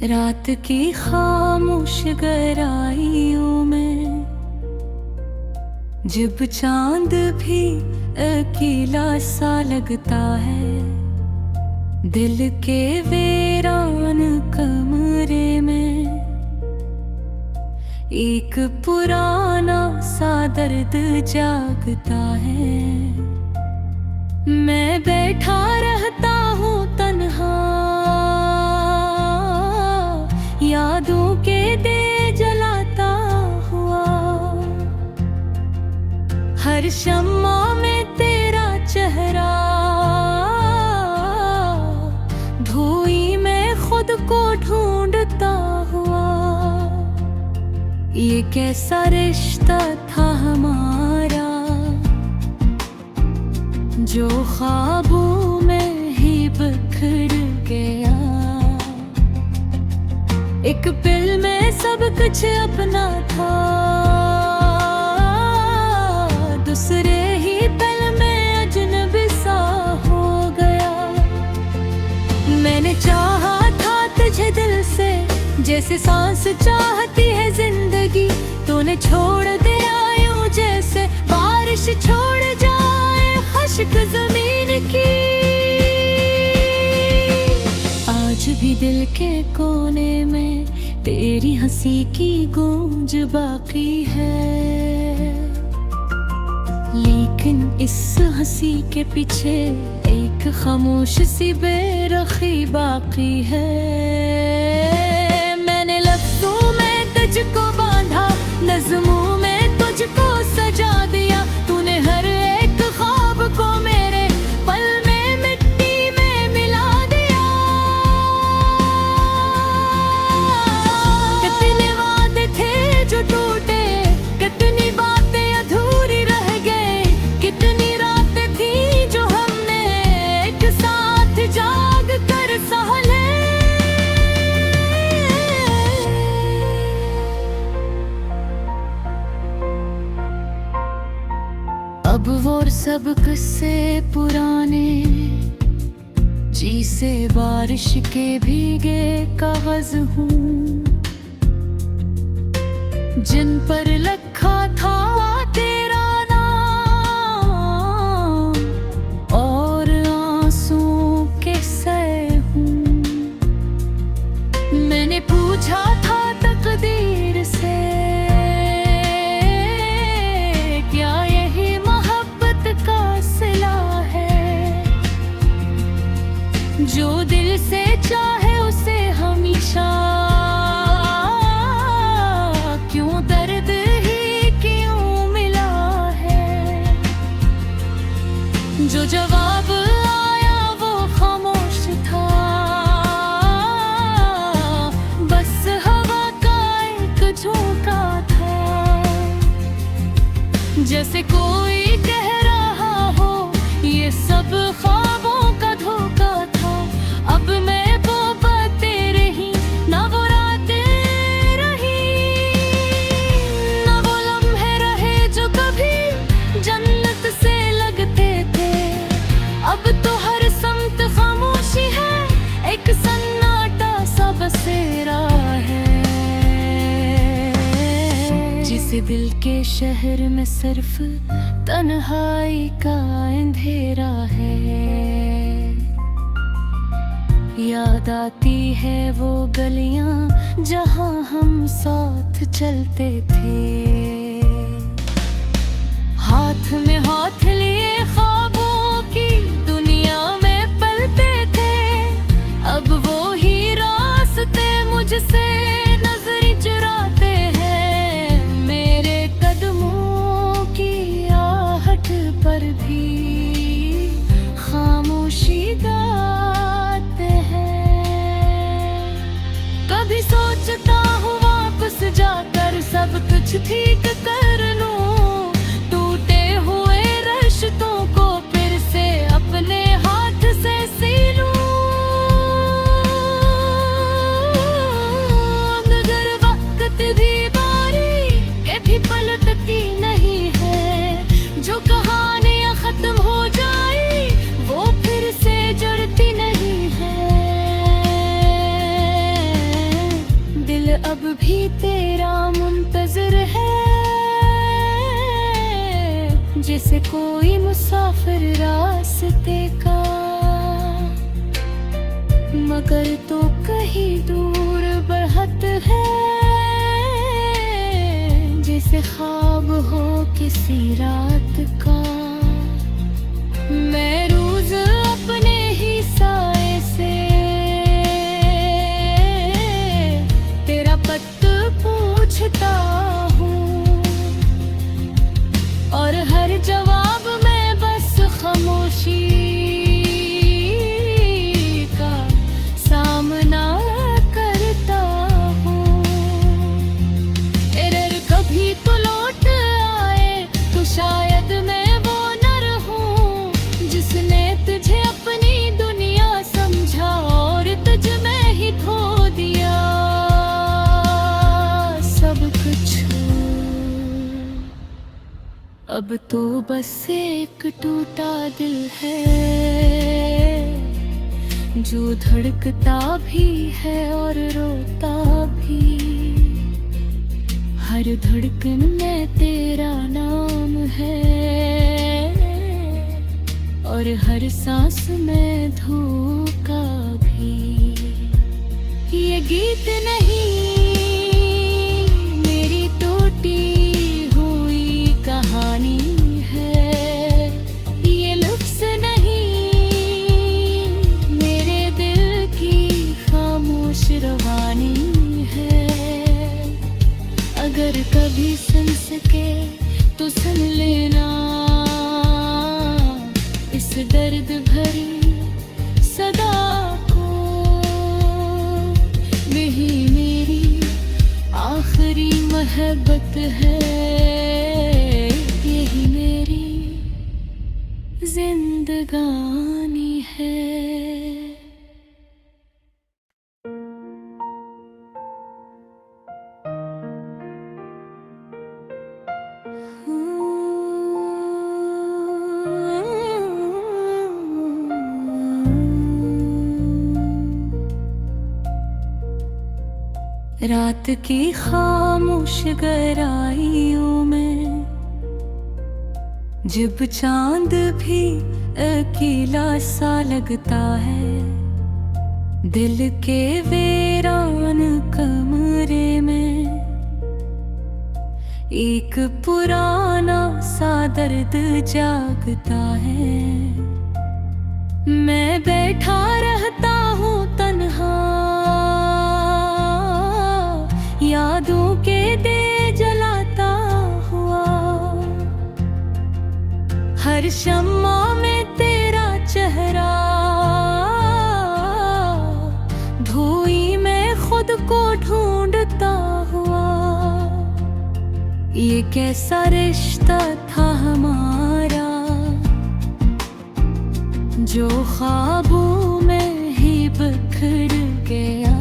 रात की खामोश गहराइयों में जब चांद भी अकेला सा लगता है, दिल के वीरान कमरे में एक पुराना सा दर्द जागता है। मैं बैठा रहता हूँ तन्हा, यादों के दिए जलाता हुआ। हर शम्मा में तेरा चेहरा, धोई में खुद को ढूंढता हुआ। ये कैसा रिश्ता था हमारा, जो ख्वाबों में ही बिखर गया। एक पल में सब कुछ अपना था, दूसरे ही पल में अजनबी सा हो गया। मैंने चाहा था तुझे दिल से, जैसे सांस चाहती है जिंदगी। तूने छोड़ दिया यूं जैसे बारिश छोड़ जाए खुश्क जमीन की। आज भी दिल के कोने में तेरी हंसी की गूंज बाकी है, लेकिन इस हंसी के पीछे एक खामोश सी बेरखी बाकी है। मैंने लफ्ज़ों में तुझको बांधा, नज़्मों में तुझको सजा दिया। तूने हर एक ख्वाब को मेरे पल में मिट्टी में मिला दिया। कितने वादे थे जो टूटे, कितनी बातें अधूरी रह गए। कितनी रातें थी जो हमने एक साथ जाग कर सहले। अब वो सब किस्से पुराने, जी से बारिश के भीगे कागज हूँ, जिन पर लिखा था तेरा नाम और आंसुओं के सए हूँ। मैंने पूछा था तकदीर से, क्या यही मोहब्बत का सिला है। जो दिल से चाहे उसे हमेशा, क्यों दर्द ही क्यों मिला है। जो जवाब आया वो खामोश था, बस हवा का एक झोंका था। जैसे कोई कह रहा हो ये सब ख्वाबों का धोखा था। अब मैं वो बातें रही ना, वो रातें रही ना, वो लम्हे रहे जो कभी जन्नत से लगते थे। अब तो हर समत खामोशी है, एक सन्नाटा सा बसेरा है। जिस दिल के शहर में सिर्फ तन्हाई का अंधेरा है। याद आती है वो गलियां जहां हम साथ चलते थे, हाथ में हाथ लिए ख्वाबों की दुनिया में पलते थे। अब वो ही रास्ते मुझसे नजर चुराते हैं, मेरे कदमों की आहट पर भी खामोशी गाते हैं। कभी सोचता हूँ वापस जाकर सब कुछ ठीक कर लूं, टूटे हुए रिश्तों को फिर से अपने हाथ से सी लूं। मगर वक्त भी बारी के भी पलटती नहीं है। जो कहानियां खत्म हो जाए वो फिर से जुड़ती नहीं है। मगर तो कहीं दूर बढ़त है, जैसे ख्वाब हो किसी रात का। मैं रोज अपने ही साए से तेरा पत पूछता हूँ, और हर जवाब में बस खामोशी का सामना करता हूँ। एरर कभी तो लौट आए तो शायद मैं वो न रहूं जिसने तुझे अपनी दुनिया समझा और तुझ में ही खो दिया सब कुछ। अब तो बस एक टूटा दिल है जो धड़कता भी है और रोता भी। हर धड़कन में तेरा नाम है और हर सांस में धोखा भी। ये गीत नहीं मेरी टूटी हुई कहानी है, ये लफ्ज़ नहीं मेरे दिल की खामोश रवानी है। अगर कभी सुन सके तो सुन लेना इस दर्द भरी सदा को। वही मेरी आखिरी मोहब्बत है, यही मेरी जिंदगानी है। रात की खामोश गहराइयों में जब चांद भी अकेला सा लगता है, दिल के वीरान कमरे में एक पुराना सा दर्द जागता है। मैं बैठा रहता हूँ तन्हा यादों के दे जलाता हुआ। हर शम्मा में तेरा चेहरा, धोई में खुद को ढूंढता हुआ। ये कैसा रिश्ता था हमारा जो ख्वाबों में ही बिखर गया।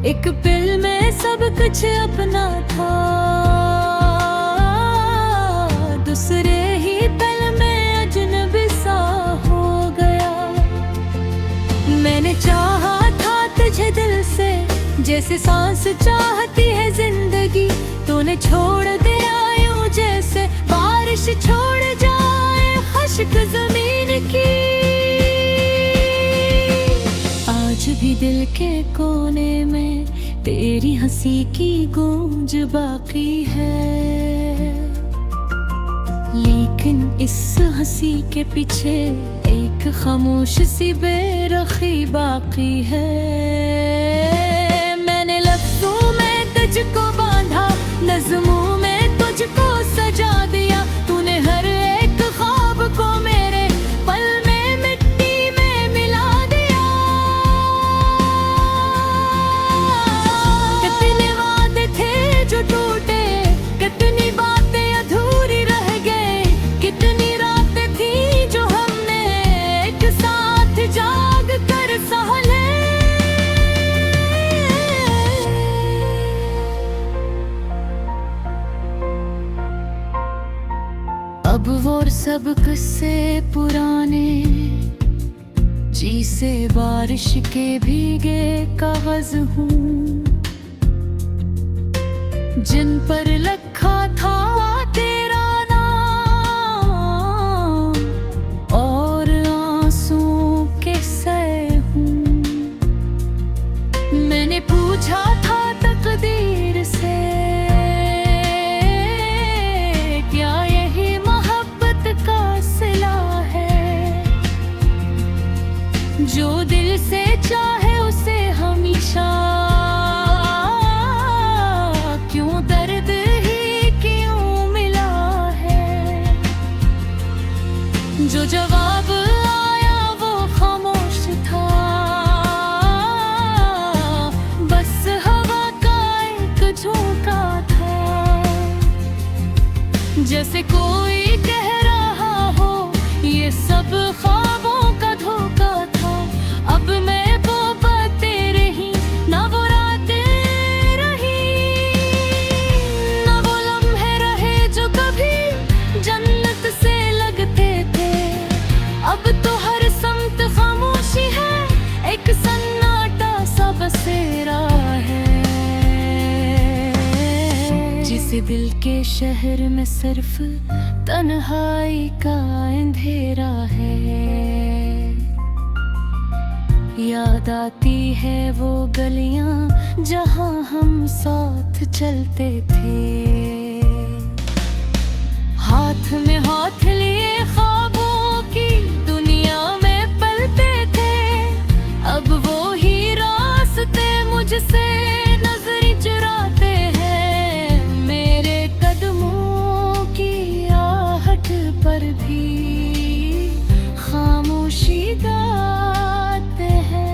एक पल में सब कुछ अपना था, दूसरे ही पल में अजनबी सा हो गया। मैंने चाहा था तुझे दिल से जैसे सांस चाहती है जिंदगी, तूने छोड़ दिया यूं जैसे बारिश छोड़ जाए खुश्क जमीन की। आज भी दिल के कोने में तेरी हंसी की गूंज बाकी है, लेकिन इस हंसी के पीछे एक खामोश सी बेरखी बाकी है। मैंने लफ्ज़ों में तुझको बांधा, नज़्मों में तुझको सजा दिया। तूने हर एक ख्वाब को मेरे पल में मिट्टी में मिला दिया। कितने वादे थे जो टूटे, कितनी बातें अधूरी रह गए, कितनी रातें थी जो हमने एक साथ जाग कर सहले। अब वो सब किस्से पुराने, जी से बारिश के भीगे कागज हूँ, जिन पर लिखा था तेरा नाम और आंसू के जो दिल से चाहे उसे हमेशा, क्यों दर्द ही क्यों मिला है। जो जवाब आया वो खामोश था, बस हवा का एक झोंका था। जैसे कोई कह रहा हो ये सब ख्वाबों का धोखा था। अब मैं वो बातें रही ना वो रातें रही, ना वो लम्हे रहे जो कभी जन्नत से लगते थे। अब तो हर समत खामोशी है, एक सन्नाटा सा बसेरा है। जिस दिल के शहर में सिर्फ तन्हाई का अंधेरा है, याद आती है वो गलियां जहां हम साथ चलते थे। हाथ में हाथ लिए ख्वाबों की दुनिया में पलते थे। अब वो ही रास्ते मुझसे नजरें चुराते हैं। मेरे कदमों की आहट पर भी खामोशी गाते हैं।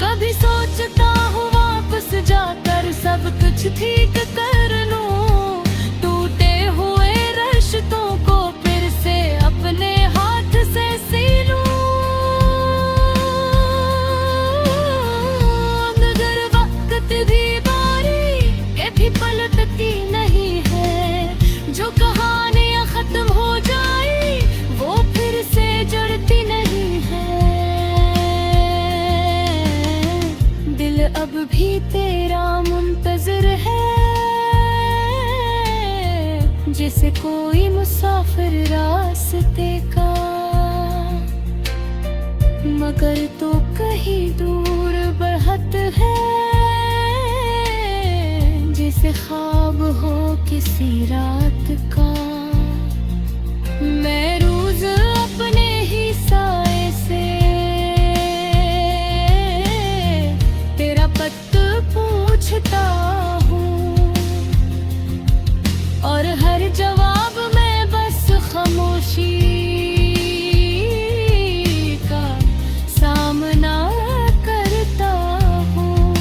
कभी सोचता हूँ वापस जाकर सब कुछ ठीक कर लूं, टूटे हुए रिश्तों को फिर से अपने हाथ से सी लूं। मगर वक्त भी बारी के भी पलटती नहीं है। जो कहानियां खत्म हो जाए वो फिर से जुड़ती नहीं है। दिल अब भी तेरा मुंतज़िर है, जैसे कोई मुसाफिर रास्ते का। मगर तो कहीं दूर बढ़त है, जैसे ख्वाब हो किसी रात का। मैं रोज अपने ही साए से तेरा पत पूछता हूँ, और हर जवाब में बस खामोशी का सामना करता हूँ।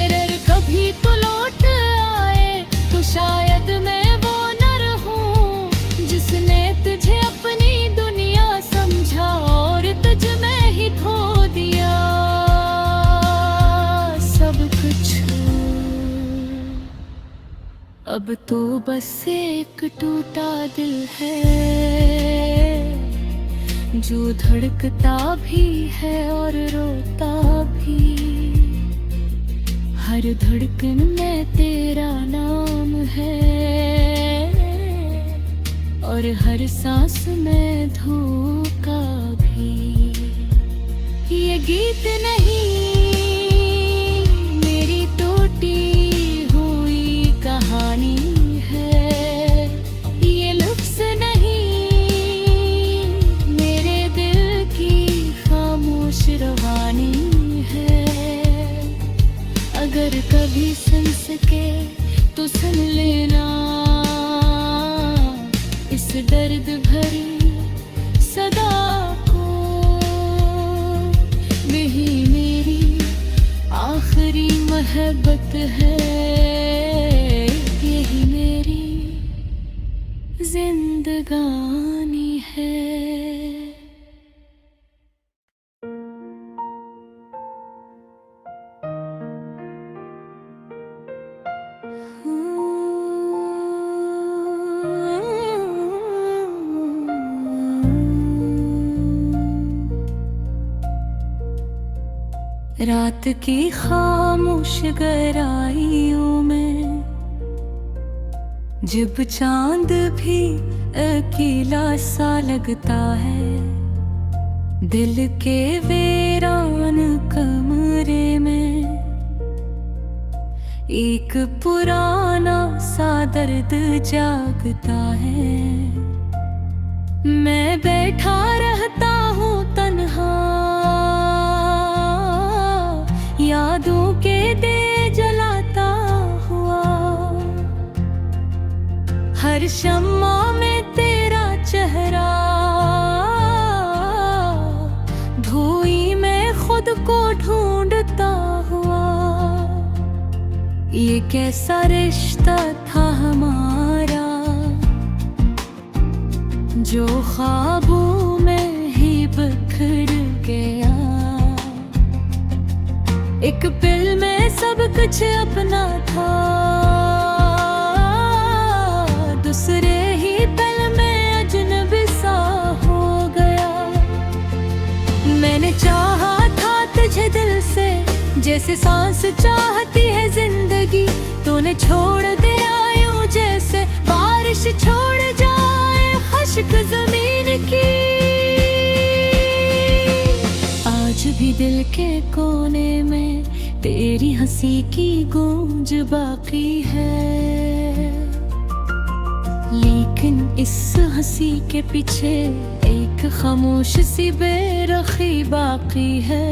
एरर कभी तो लौट आए तो शायद मैं वो न रहूं, जिसने तुझे अपनी दुनिया समझा और तुझ में ही खो दिया सब कुछ। अब तो बस एक टूटा दिल है, जो धड़कता भी है और रोता भी। हर धड़कन में तेरा नाम है, और हर सांस में धोखा भी। ये गीत नहीं मेरी टूटी हुई कहानी है, ये लफ्ज़ नहीं मेरे दिल की खामोश रूहानी है। अगर कभी सुन सके तो सुन लेना इस दर्द भरी सदा को। यही मेरी आखिरी मोहब्बत है, यही मेरी जिंदगानी है। रात की खामोश गहराइयों में जब चांद भी अकेला सा लगता है, दिल के वीरान कमरे में एक पुराना सा दर्द जागता है। मैं बैठा रहता शम्मा में तेरा चेहरा, धोई में खुद को ढूंढता हुआ। ये कैसा रिश्ता था हमारा, जो ख्वाबों में ही बिखर गया। एक पल में सब कुछ अपना था, दूसरे ही पल में अजनबी सा हो गया। मैंने चाहा था तुझे दिल से, जैसे सांस चाहती है जिंदगी। तूने छोड़ दिया यूं जैसे बारिश छोड़ जाए खुश्क जमीन की। आज भी दिल के कोने में तेरी हंसी की गूंज बाकी है, लेकिन इस हंसी के पीछे एक खामोश सी बेरखी बाकी है।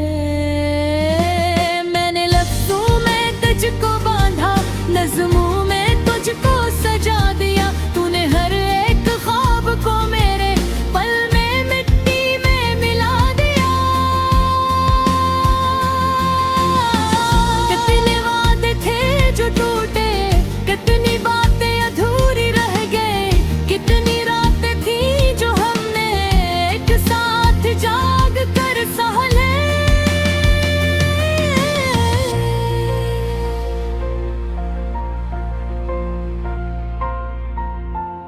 मैंने लफ्जों में तुझको बांधा, नज़्मों में तुझको सजा दिया। तूने हर एक ख्वाब को मेरे पल में मिट्टी में मिला दिया। कितने वादे थे जो टूटे, कितनी बातें अधूरी रह गए। कितनी रातें थी जो हमने एक साथ जाग कर सहले।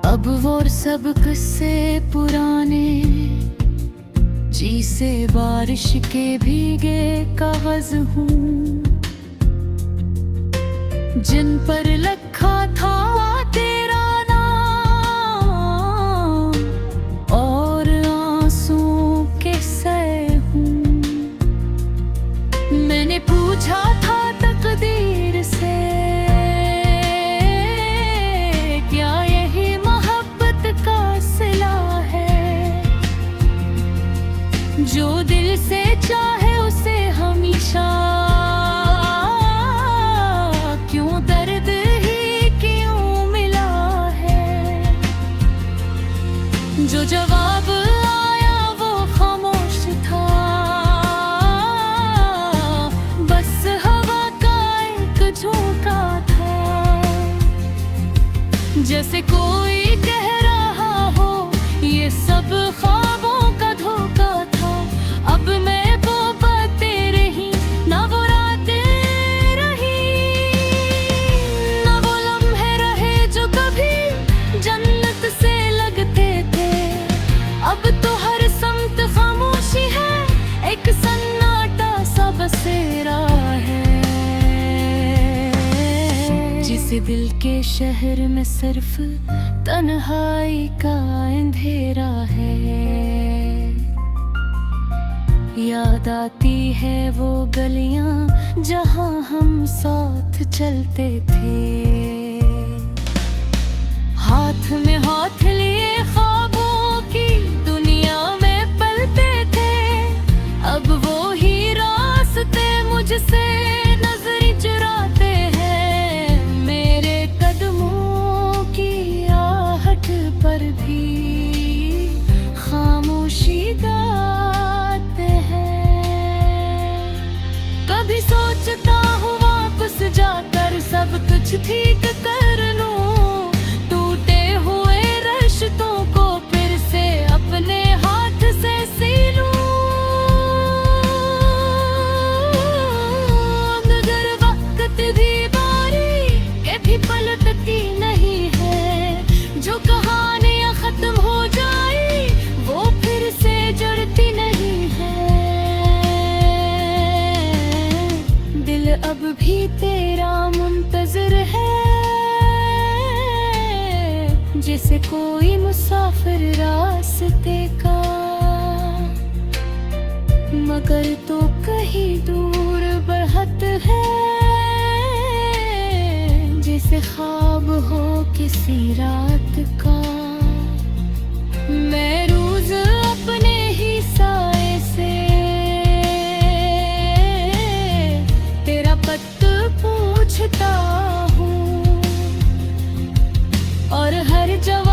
अब वो सब किस्से पुराने, जी से बारिश के भीगे कागज हूँ, जिन पर लिखा था तेरा नाम, और आंसुओं के सए हूँ। मैंने पूछा था तकदीर से, क्या यही मोहब्बत का सिला है। जो दिल से चाहे उसे हमेशा, क्यों दर्द ही क्यों मिला है। जो जवाब आया वो खामोश था, बस हवा का एक झोंका था। जैसे कोई कह रहा हो ये सब ख्वाबों का धोखा था। अब मैं वो बातें रही ना, वो रातें रही ना, वो लम्हे रहे जो कभी जन्नत से लगते थे। अब तो हर समत खामोशी है, एक सन्नाटा सा बसेरा है। जिस दिल के शहर में सिर्फ तन्हाई का अंधेरा है। याद आती है वो गलियां जहां हम साथ चलते थे, हाथ में हाथ लिए ख्वाबों की दुनिया में पलते थे। अब वो ही रास्ते मुझसे नजर चुराते हैं, मेरे कदमों की आहट पर भी खामोशी गाते हैं। कभी सोचता हूँ वापस जाकर सब कुछ ठीक कर लूं, टूटे हुए रिश्तों को फिर से अपने हाथ से सी लूं। मगर वक्त भी बारी के भी पलटती नहीं है। जो कहानियां खत्म हो जाए वो फिर से जुड़ती नहीं है। दिल अब भी तेरा मुंतजर है, जैसे कोई मुसाफिर रास्ते का। मगर तो कहीं दूर बढ़त है, जैसे ख्वाब हो किसी रात का। मैं रोज अपने ही साए से तेरा पत पूछता हूँ, और हर जवाब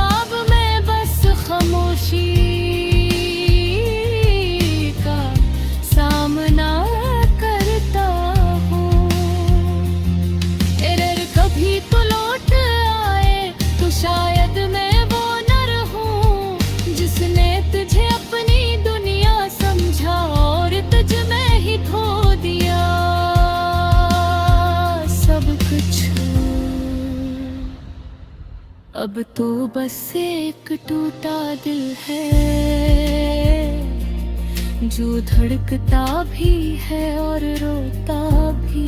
अब तो बस एक टूटा दिल है जो धड़कता भी है और रोता भी।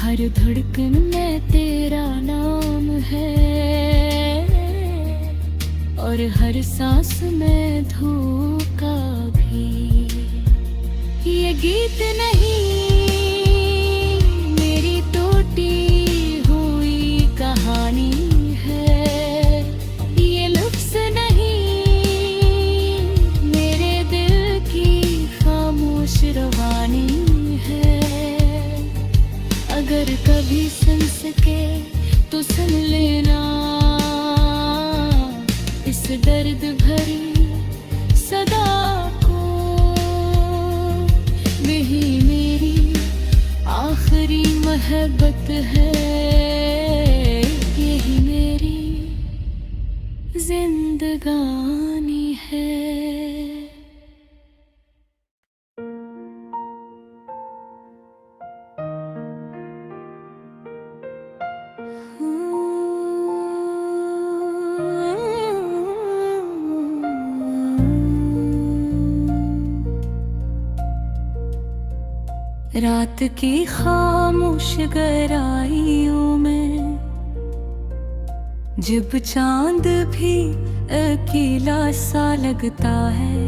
हर धड़कन में तेरा नाम है और हर सांस में धोखा भी। ये गीत नहीं मेरी टूटी हुई कहानी है, ये लफ्ज़ नहीं मेरे दिल की खामोश रवानी है। अगर कभी सुन सके तो सुन लेना इस दर्द भरी सदा को। वही मेरी आखिरी मोहब्बत है, यही मेरी जिंदगानी है। रात की खामोश गहराइयों में जब चांद भी अकेला सा लगता है,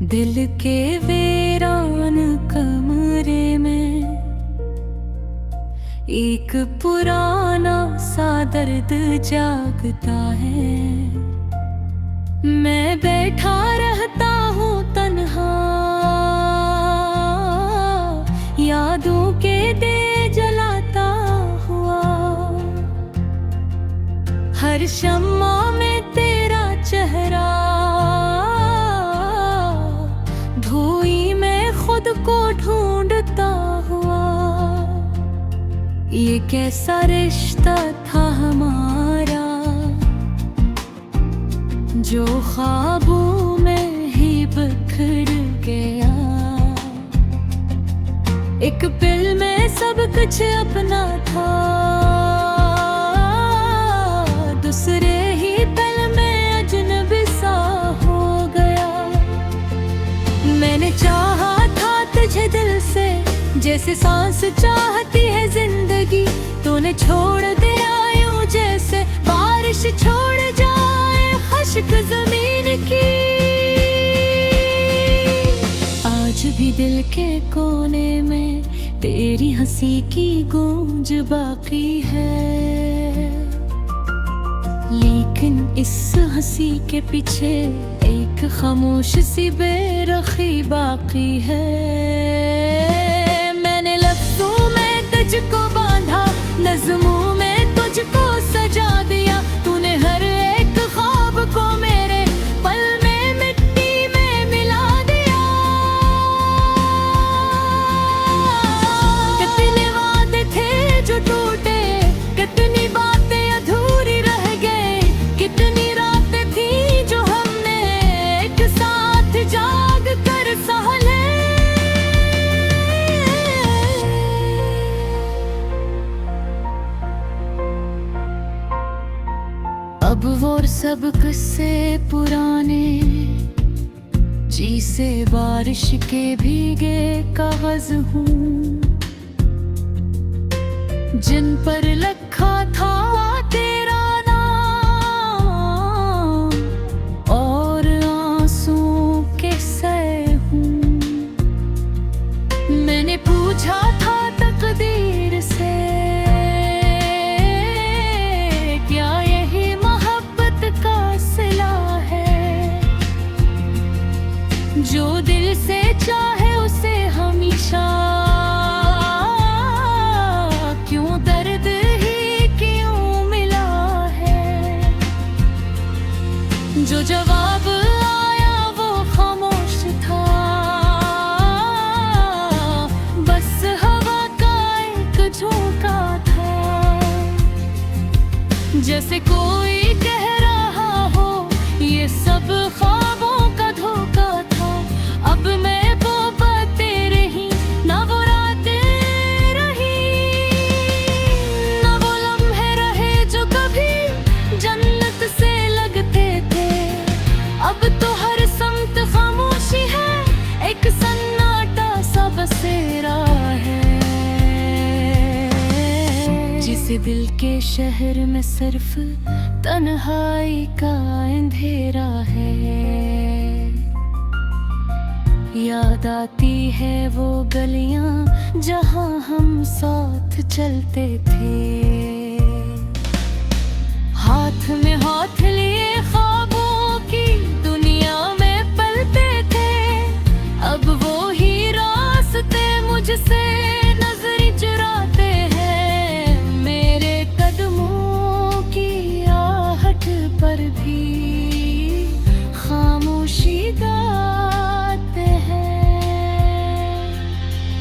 दिल के वीरान कमरे में एक पुराना सा दर्द जागता है। मैं बैठा रहता हूँ तन्हा यादों के दे जलाता हुआ। हर शम्मा में तेरा चेहरा, धोई में खुद को ढूंढता हुआ। ये कैसा रिश्ता था हमारा जो ख्वाबों में ही बिखर गया। एक पल में सब कुछ अपना था, दूसरे ही पल में अजनबी सा हो गया। मैंने चाहा था तुझे दिल से जैसे सांस चाहती है जिंदगी, तूने छोड़ दिया यूं जैसे बारिश छोड़ जाए खुश्क जमीन की। आज भी दिल के कोने में तेरी हंसी की गूंज बाकी है, लेकिन इस हंसी के पीछे एक खामोश सी बेरखी बाकी है। मैंने लफ्ज़ों में तुझको बांधा, नज़्मों में तुझको सजा दिया। तूने हर एक ख्वाब को मेरे पल में मिट्टी में मिला दिया। कितने वादे थे जो टूटे, कितनी बातें अधूरी रह गए, कितनी रातें थी जो हमने एक साथ जाग कर सहले। अब वो सब किस्से पुराने जी से बारिश के भीगे कागज हूँ, जिन पर लिखा था तेरा नाम और आंसुओं के सए हूँ। मैंने पूछा था तकदीर से क्या यही मोहब्बत का सिला है, जो दिल से चाहे उसे हमेशा क्यों दर्द ही क्यों मिला है। जो जवाब आया वो खामोश था, बस हवा का एक झोंका था। जैसे कोई कह रहा हो ये सब ख्वाबों का धोखा था। अब मैं वो बातें रही ना इस दिल के शहर में सिर्फ तन्हाई का अंधेरा है। याद आती है वो गलियां जहां हम साथ चलते थे, हाथ में हाथ लिए ख्वाबों की दुनिया में पलते थे। अब वो ही रास्ते मुझसे नजर चुराते हैं, मेरे कदमों की आहट पर भी खामोशी गाते हैं।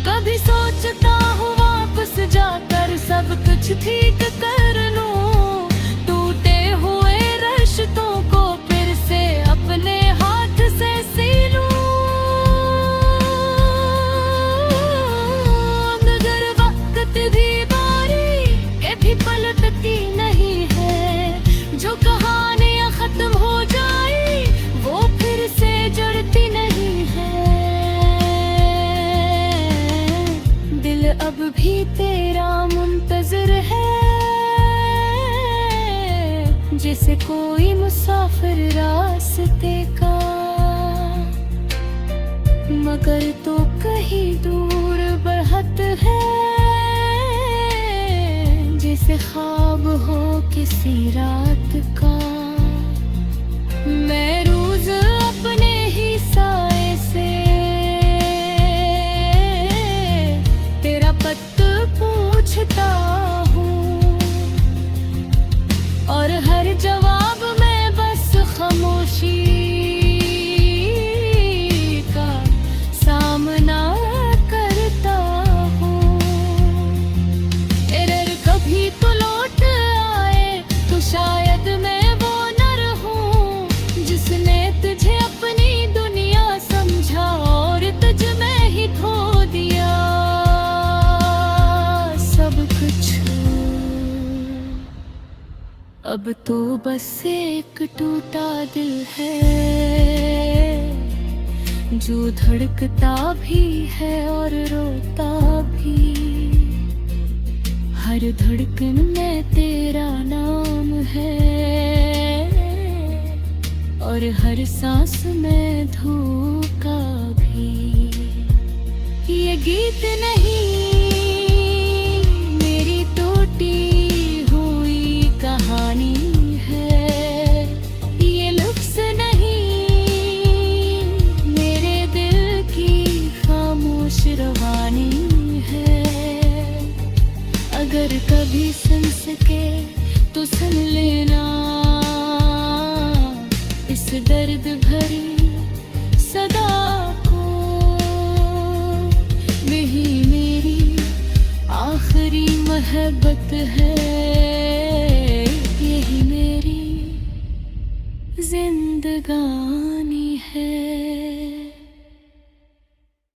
कभी सोचता हूँ वापस जाकर सब कुछ ठीक कर लूं, टूटे हुए रिश्तों को फिर से अपने हाथ से सी लूं। मगर वक्त भी बारी के भी पलटती नहीं है, जो कहानियां खत्म हो जाए वो फिर से जुड़ती नहीं है। दिल अब भी तेरा मुंतज़िर है, जैसे कोई मुसाफिर रास्ते का, मगर तो कहीं दूर बढ़त है, जैसे ख्वाब हो किसी रात का। मैं रोज अपने ही साए से तेरा पत्ता पूछता हूँ, और हर जवाब में बस खामोशी का सामना करता हूँ। अगर कभी तो लौट आए तो शायद मैं वो न रहूं, जिसने तुझे अपनी दुनिया समझा और तुझ में ही खो दिया सब कुछ। अब तो बस एक टूटा दिल है, जो धड़कता भी है और रोता भी। हर धड़कन में तेरा नाम है, और हर सांस में धोखा भी। ये गीत नहीं मेरी टूटी हुई कहानी है, ये लफ्ज़ नहीं मेरे दिल की खामोश रवानी है। अगर कभी सुन सके तो सुन लेना इस दर्द भरी